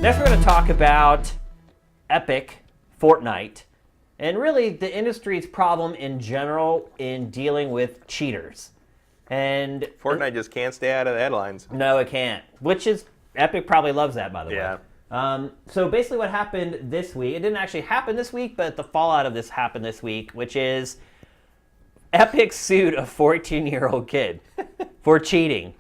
Next, we're going to talk about Epic, Fortnite, and really the industry's problem in general in dealing with cheaters. And Fortnite just can't stay out of the headlines. No, it can't. Which is, Epic probably loves that, by the Yeah. way. So basically what happened this week, it didn't actually happen this week, but the fallout of this happened this week, which is Epic sued a 14-year-old kid for cheating.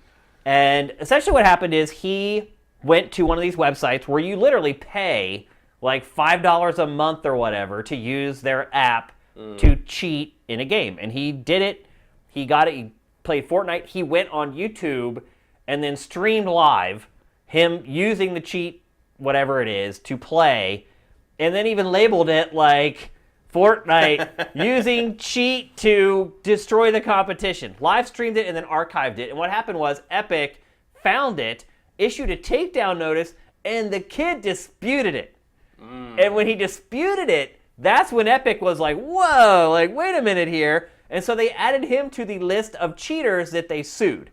And essentially what happened is he went to one of these websites where you literally pay like $5 a month or whatever to use their app to cheat in a game. And he did it. He got it. He played Fortnite. He went on YouTube and then streamed live him using the cheat, whatever it is, to play, and then even labeled it like Fortnite using cheat to destroy the competition. Live streamed it and then archived it. And what happened was Epic found it, issued a takedown notice, and the kid disputed it. And when he disputed it, that's when Epic was like, whoa, like, wait a minute here. And so they added him to the list of cheaters that they sued.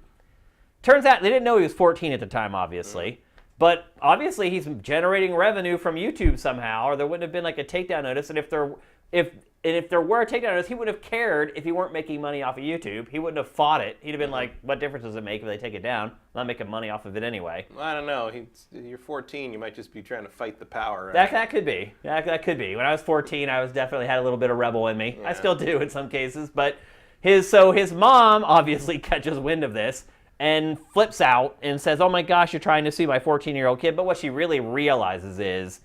Turns out they didn't know he was 14 at the time, obviously. But obviously he's generating revenue from YouTube somehow, or there wouldn't have been like a takedown notice. And if there were a takedown notice, he wouldn't have cared if he weren't making money off of YouTube. He wouldn't have fought it. He'd have been like, what difference does it make if they take it down? I'm not making money off of it anyway. I don't know. You're 14. You might just be trying to fight the power. Right? That could be. That could be. When I was 14, I was definitely had a little bit of rebel in me. Yeah. I still do in some cases. But his mom obviously catches wind of this and flips out and says, oh my gosh, you're trying to sue my 14-year-old kid. But what she really realizes is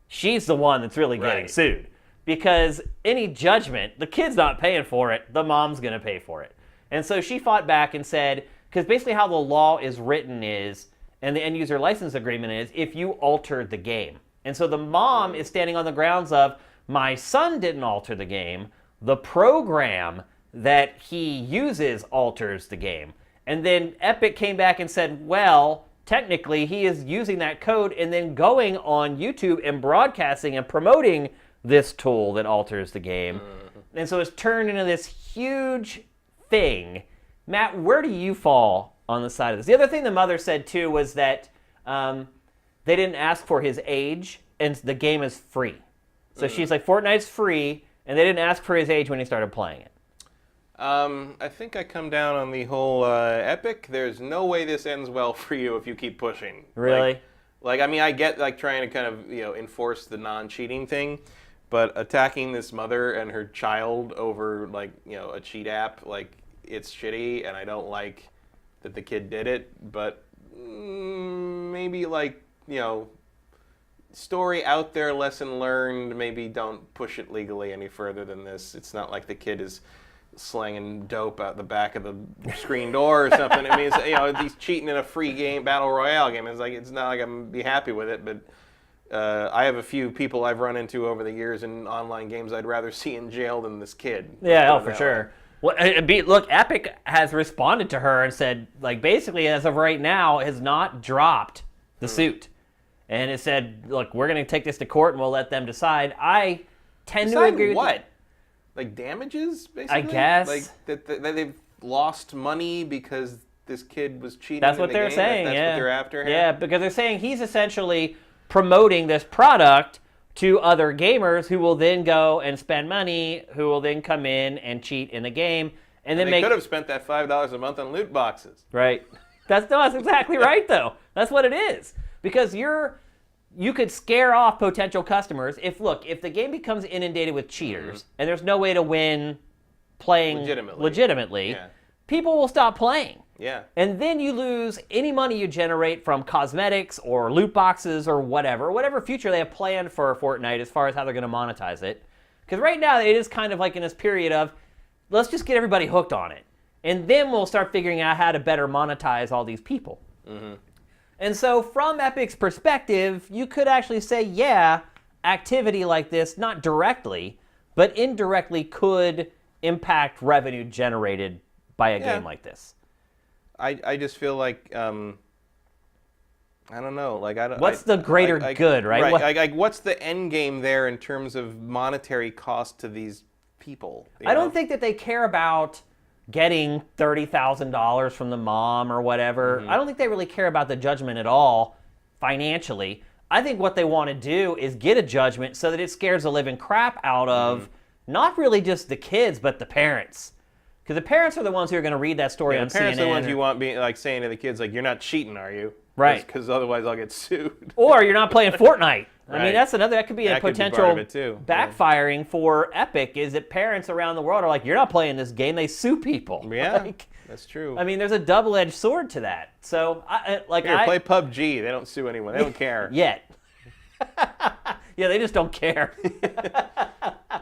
she's the one that's really getting sued. Because any judgment, the kid's not paying for it, the mom's going to pay for it. And so she fought back and said, because basically how the law is written is, and the end user license agreement is, if you altered the game. And so the mom is standing on the grounds of, my son didn't alter the game, the program that he uses alters the game. And then Epic came back and said, well, technically he is using that code and then going on YouTube and broadcasting and promoting this tool that alters the game. And so it's turned into this huge thing. Matt, where do you fall on the side of this? The other thing the mother said too was that they didn't ask for his age and the game is free. So she's like, Fortnite's free, and they didn't ask for his age when he started playing it. I think I come down on the whole Epic. There's no way this ends well for you if you keep pushing. Really? Like I mean, I get like trying to kind of enforce the non-cheating thing, but attacking this mother and her child over like a cheat app, like it's shitty, and I don't like that the kid did it. But maybe like story out there, lesson learned. Maybe don't push it legally any further than this. It's not like the kid is slanging dope out the back of the screen door or something. I mean, it's, he's cheating in a free game, battle royale game. It's like it's not like I'm gonna be happy with it, but I have a few people I've run into over the years in online games I'd rather see in jail than this kid. Yeah, for sure. Well, look, Epic has responded to her and said, like, basically, as of right now, has not dropped the suit. And it said, look, we're going to take this to court and we'll let them decide. I tend to agree with what? Like damages, basically? I guess. Like that they've lost money because this kid was cheating. That's what in the they're game? saying. That's what they're after here? Yeah, because they're saying he's essentially promoting this product to other gamers who will then go and spend money, who will then come in and cheat in the game, and then they could have spent that $5 a month on loot boxes. Right. That's exactly right, though. That's what it is. Because you could scare off potential customers if the game becomes inundated with cheaters and there's no way to win playing legitimately, people will stop playing. Yeah. And then you lose any money you generate from cosmetics or loot boxes or whatever future they have planned for Fortnite as far as how they're going to monetize it. Because right now it is kind of like in this period of, let's just get everybody hooked on it. And then we'll start figuring out how to better monetize all these people. And so from Epic's perspective, you could actually say, yeah, activity like this, not directly, but indirectly could impact revenue generated by a game like this. I just feel like I don't know. Like I don't. What's the greater good, right? Right. What's the end game there in terms of monetary cost to these people? I don't think that they care about getting $30,000 from the mom or whatever. I don't think they really care about the judgment at all financially. I think what they want to do is get a judgment so that it scares the living crap out of not really just the kids, but the parents. Because the parents are the ones who are going to read that story on CNN. The parents are the ones you want being like saying to the kids, like, you're not cheating, are you? Right. Because otherwise I'll get sued. Or you're not playing Fortnite. I mean, Right. that could be a potential part of it too. backfiring for Epic, is that parents around the world are like, you're not playing this game, they sue people. Yeah, Like, that's true. I mean, there's a double-edged sword to that. So, Here, play PUBG. They don't sue anyone. They don't care. Yet. Yeah, they just don't care.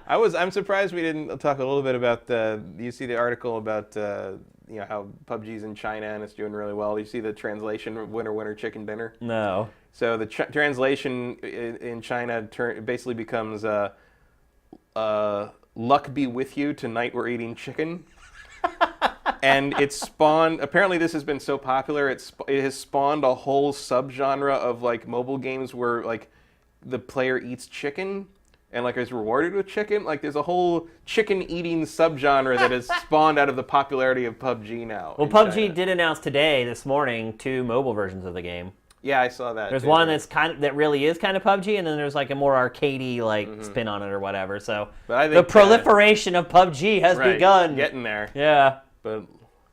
I'm surprised we didn't talk a little bit about you see the article about how PUBG's in China and it's doing really well. You see the translation of Winner Winner Chicken Dinner? No. So the translation in China basically becomes luck be with you, tonight we're eating chicken. And it's spawned, apparently this has been so popular, it has spawned a whole subgenre of like mobile games where like the player eats chicken and like is rewarded with chicken. Like there's a whole chicken eating subgenre that has spawned out of the popularity of PUBG now. Well, PUBG did announce this morning, 2 mobile versions of the game. Yeah, I saw that. There's one that really is kind of PUBG, and then there's like a more arcadey spin on it or whatever. So but I think, the proliferation of PUBG has begun. Getting there. Yeah. But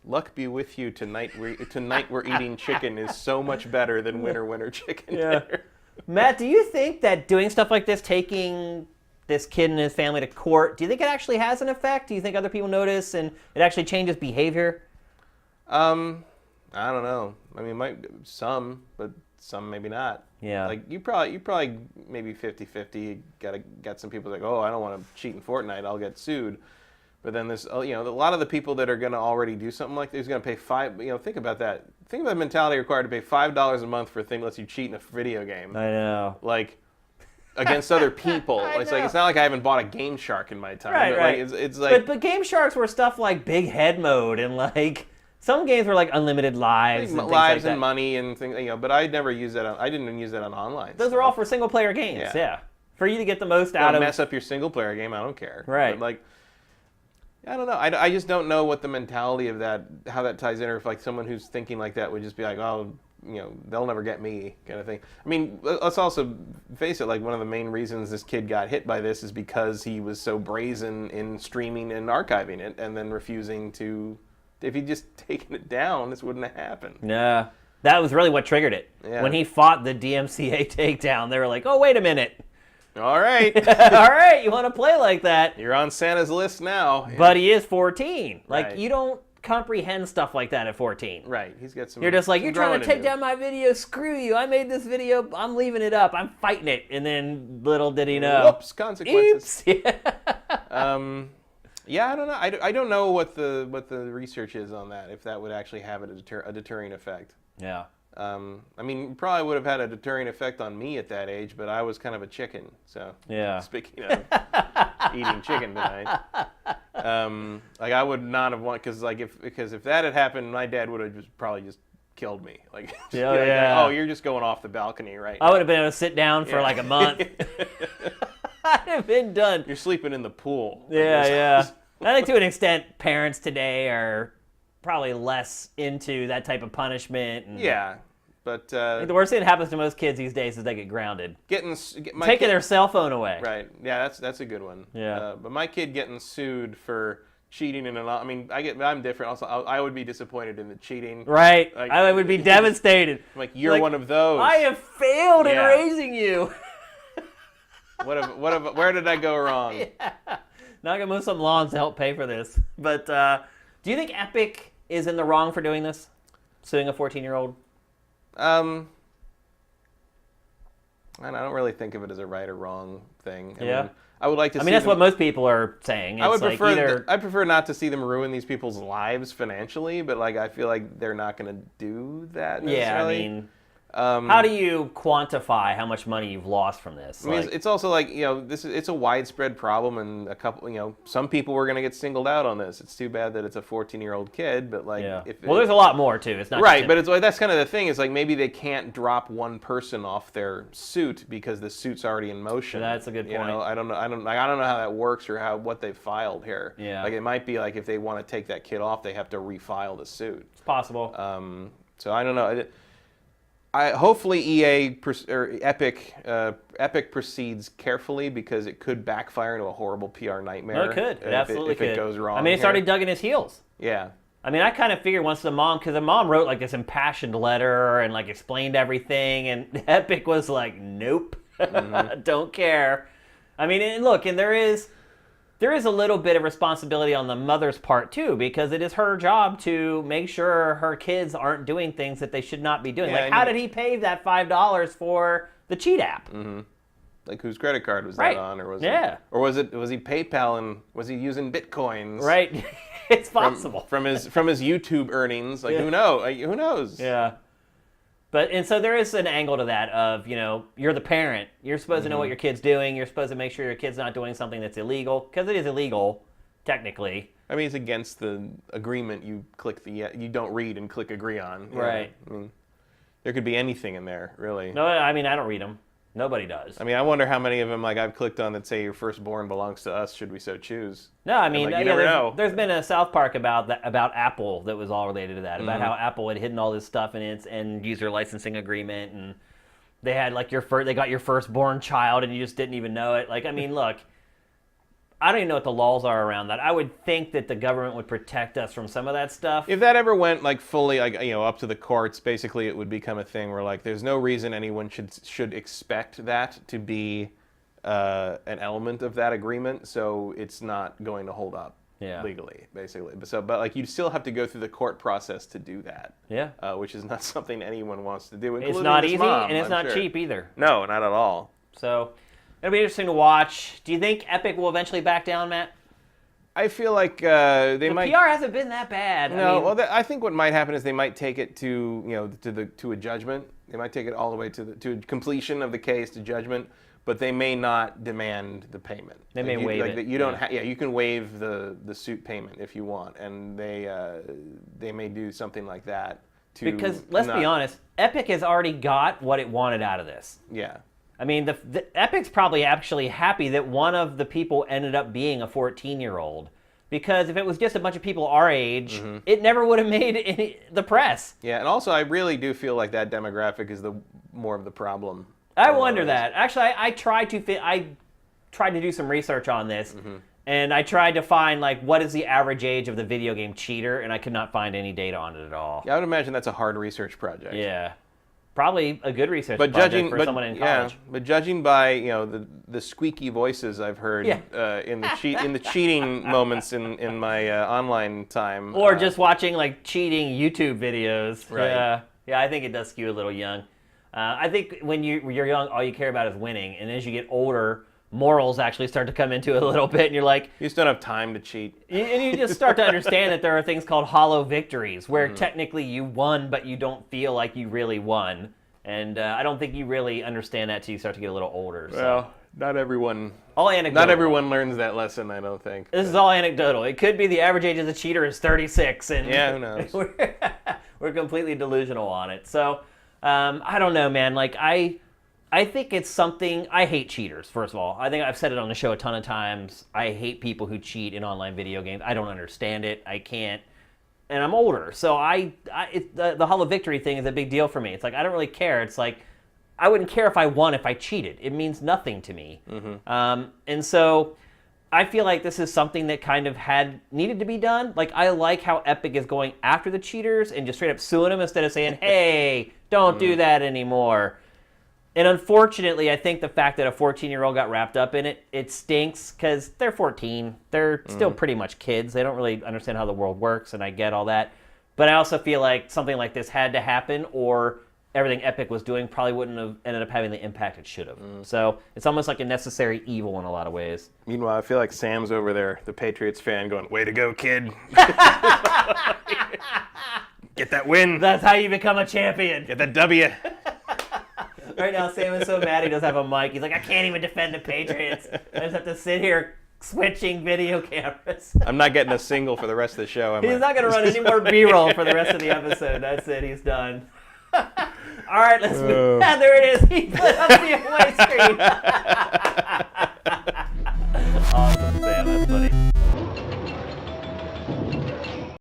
luck be with you, tonight we're eating chicken is so much better than Winner Winner Chicken Dinner. Matt, do you think that doing stuff like this, taking this kid and his family to court, do you think it actually has an effect? Do you think other people notice and it actually changes behavior? I don't know. I mean, some, but some maybe not. Yeah. Like you probably maybe 50-50 got some people like, oh, I don't want to cheat in Fortnite, I'll get sued. But then there's a lot of the people that are going to already do something like this, going to pay think about that. Think about the mentality required to pay $5 a month for a thing that lets you cheat in a video game. I know. Like against other people. It's like it's not like I haven't bought a Game Shark in my time. Right, but right. Like, it's like but Game Sharks were stuff like big head mode and like some games were like unlimited lives and things like that. And money and things. But I never used that. I didn't use that on online. Those are all for single player games. Yeah. For you to get the most out of. Mess up your single player game. I don't care. Right. But like, I don't know. I just don't know what the mentality of that, how that ties in, or if like someone who's thinking like that would just be like, oh, they'll never get me, kind of thing. I mean, let's also face it. Like one of the main reasons this kid got hit by this is because he was so brazen in streaming and archiving it, and then refusing to. If he'd just taken it down, this wouldn't have happened. Yeah, that was really what triggered it. Yeah. When he fought the DMCA takedown, they were like, "Oh, wait a minute." All right. All right, you want to play like that. You're on Santa's list now. But he is 14. Like, Right. you don't comprehend stuff like that at 14. Right. He's got some. You're just like, you're trying to take do. down my video. Screw you. I made this video. I'm leaving it up. I'm fighting it. And then little did he know. Whoops, consequences. Oops. Yeah. Yeah, I don't know. I don't know what the research is on that, if that would actually have a deterring effect. Yeah. I mean, probably would have had a deterring effect on me at that age, but I was kind of a chicken. So, Yeah. Speaking of eating chicken tonight, like I would not have wanted, because if that had happened, my dad would have probably just killed me. Like, Yeah. Oh, you're just going off the balcony right now. I would have been able to sit down for like a month. I'd have been done. You're sleeping in the pool. Yeah. I think to an extent, parents today are probably less into that type of punishment. And Yeah, but the worst thing that happens to most kids these days is they get grounded. Taking their cell phone away. Right. Yeah, that's a good one. Yeah. But my kid getting sued for cheating in I mean, I'm different. Also, I would be disappointed in the cheating. Right. Like, I would be devastated. Like you're one of those. I have failed in Yeah. raising you. Where did I go wrong? Yeah. Now I gotta mow some lawns to help pay for this. But do you think Epic is in the wrong for doing this? Suing a 14-year-old? And I don't really think of it as a right or wrong thing. I mean, I would like to. That's what most people are saying. It's I would prefer. I prefer not to see them ruin these people's lives financially, but like I feel like they're not going to do that necessarily. Yeah, I mean, how do you quantify how much money you've lost from this? I mean, it's also like it's a widespread problem, and some people were going to get singled out on this. It's too bad that it's a 14-year-old kid, but like, there's a lot more too. It's not right, but it's like that's kind of the thing. Is like maybe they can't drop one person off their suit because the suit's already in motion. That's a good point. I don't know how that works or what they've filed here. Yeah, like it might be like if they want to take that kid off, they have to refile the suit. It's possible. So I don't know. Hopefully or Epic proceeds carefully because it could backfire into a horrible PR nightmare. No, it could. It absolutely could. If it goes wrong. I mean, it's already dug in his heels. Yeah. I mean, I kind of figured once because the mom wrote like this impassioned letter and like explained everything, and Epic was like, nope, don't care. I mean, and look, and there is a little bit of responsibility on the mother's part too, because it is her job to make sure her kids aren't doing things that they should not be doing. Yeah, like, how did he pay that $5 for the cheat app? Mm-hmm. Like, whose credit card was that on, or was he PayPal and was he using Bitcoins? Right, it's possible from his YouTube earnings. Like, who knows? Yeah. And so there is an angle to that of, you're the parent. You're supposed to know what your kid's doing. You're supposed to make sure your kid's not doing something that's illegal, because it is illegal, technically. I mean, it's against the agreement you don't read and click agree on. Right. I mean, there could be anything in there, really. No, I mean, I don't read them. Nobody does. I mean, I wonder how many of them, like, I've clicked on that say your firstborn belongs to us, should we so choose. No, I mean, you never know. There's been a South Park about Apple that was all related to that, about how Apple had hidden all this stuff in its end user licensing agreement, and they had like they got your firstborn child, and you just didn't even know it. Like, I mean, look, I don't even know what the laws are around that. I would think that the government would protect us from some of that stuff. If that ever went like fully, like, up to the courts, basically it would become a thing where, like, there's no reason anyone should expect that to be an element of that agreement, so it's not going to hold up legally, basically. But like, you still have to go through the court process to do that. Yeah. Which is not something anyone wants to do. It's not easy, and it's not cheap either. No, not at all. So it'll be interesting to watch. Do you think Epic will eventually back down, Matt? I feel like they might. The PR hasn't been that bad. No, I think what might happen is they might take it to a judgment. They might take it all the way to completion of the case, to judgment, but they may not demand the payment. They may waive it. You don't. You can waive the suit payment if you want, and they may do something like that. Because let's be honest, Epic has already got what it wanted out of this. Yeah. I mean, the Epic's probably actually happy that one of the people ended up being a 14-year-old. Because if it was just a bunch of people our age, it never would have made the press. Yeah, and also I really do feel like that demographic is more of the problem. I wonder that. Actually, I tried to do some research on this, and I tried to find, like, what is the average age of the video game cheater, and I could not find any data on it at all. Yeah, I would imagine that's a hard research project. Yeah. Probably a good research project for someone in college. But judging by the squeaky voices I've heard in the cheating moments in my online time, or just watching like cheating YouTube videos, right? Yeah, I think it does skew a little young. I think when you're young, all you care about is winning, and as you get older, morals actually start to come into it a little bit, and you're like, you just don't have time to cheat. And you just start to understand that there are things called hollow victories, where technically you won, but you don't feel like you really won. And I don't think you really understand that till you start to get a little older. So. Well, not everyone. All anecdotal. Not everyone learns that lesson, I don't think. This is all anecdotal. It could be the average age of the cheater is 36, and who knows? We're completely delusional on it. So I don't know, man. Like I think it's something. I hate cheaters. First of all, I think I've said it on the show a ton of times. I hate people who cheat in online video games. I don't understand it. I can't. And I'm older, so the hollow victory thing is a big deal for me. It's like I don't really care. It's like I wouldn't care if I won if I cheated. It means nothing to me. And so I feel like this is something that kind of needed to be done. Like, I like how Epic is going after the cheaters and just straight up suing them instead of saying, hey, don't do that anymore. And unfortunately, I think the fact that a 14-year-old got wrapped up in it, it stinks because they're 14. They're still pretty much kids. They don't really understand how the world works, and I get all that. But I also feel like something like this had to happen, or everything Epic was doing probably wouldn't have ended up having the impact it should have. So it's almost like a necessary evil in a lot of ways. Meanwhile, I feel like Sam's over there, the Patriots fan, going, way to go, kid. Get that win. That's how you become a champion. Get that W. Right now, Sam is so mad he doesn't have a mic. He's like, I can't even defend the Patriots. I just have to sit here switching video cameras. I'm not getting a single for the rest of the show, am I? He's not going to run any more B-roll for the rest of the episode. That's it. He's done. All right, let's move. There it is. He put up the away screen. Awesome, Sam. That's funny.